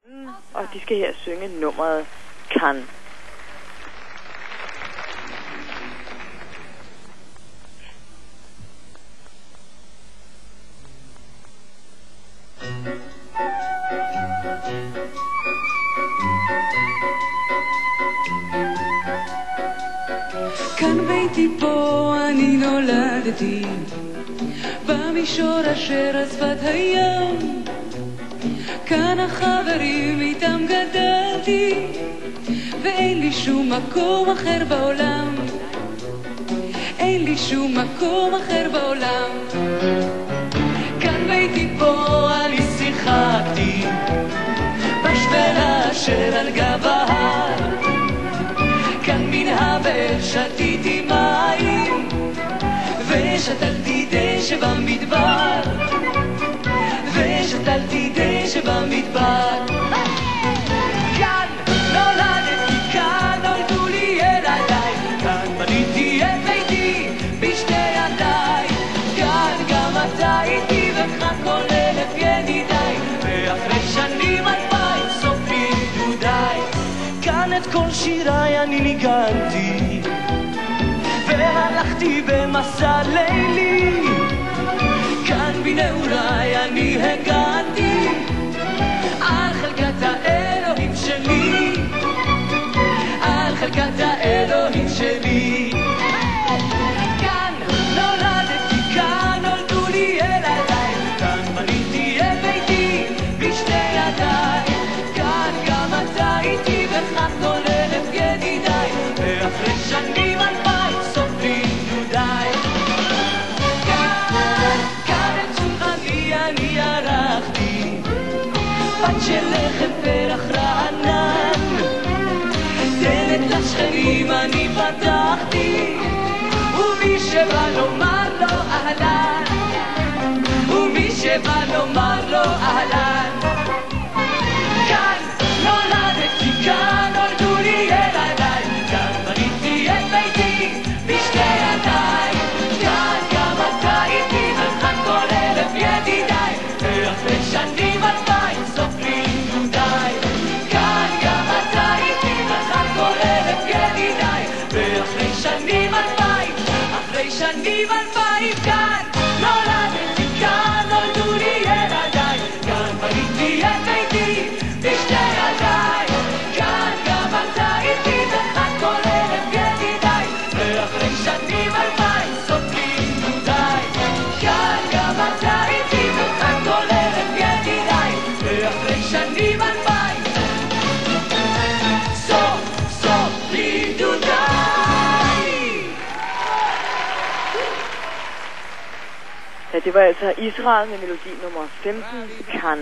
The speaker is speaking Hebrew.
Og de skal her synge nummeret Kan. כאן ביתי פה אני נולדתי, במישור אשר על שפת הים. כאן החברים איתם גדלתי, ואין לי שום מקום אחר בעולם. אין לי שום מקום אחר בעולם. כאן ביתי פה אני שיחקתי, בשפלה אשר על גב ההר. כאן מן הבאר שתיתי מים, ושתלתי דשא במדבר, ושתלתי דשא במדבר. כאן נולדתי, כאן נולדו לי ילדיי, כאן בניתי את ביתי בשתי ידיי. כאן גם אתה איתי וכאן כל אלף ידידיי, ואחרי שנים 2000 סופי דודיי. כאן את כל שיריי אני ניגנתי, והלכתי במסע לילי. כאן בנעוריי אני הגנתי על חלקת האלוהים שלי, על חלקת האלוהים שלי. כאן נולדתי, כאן נולדו לי ילדיי, כאן בניתי את ביתי בשתי ידיי. כאן גם אתה איתי וכאן כל אלף ידידיי, ואחרי שנים 2000 סופי דודיי. כאן את שולחני אני ערכתי, פת של לחם פרח רענן. דלת לשכנים אני פתחתי, ומי שבא לומר לו אהלן, ומי שבא לומר לו אהלן. כאן נולדתי, כאן נולדו לי ילדיי, כאן בניתי את ביתי בשתי ידיי. כאן גם אתה איתי וכאן כל אלף ידידיי, ואחרי שנים 2000 סופי דודיי. כאן גם אתה איתי וכאן כל אלף ידידיי, ואחרי שנים 2000, אחרי שנים 2000. כאן נולדתי, כאן נולדו לי ילדיי, כאן בניתי את ביתי בשתי ידיי. כאן גם אתה איתי וכאן כל אלף ידידיי, ואחרי שנים 2000 סופי דודיי. כאן גם אתה איתי וכאן כל אלף ידידיי, ואחרי שנים 2000 סופי דודיי. Ja, det var altså Israel med melodi nummer 15, Kan.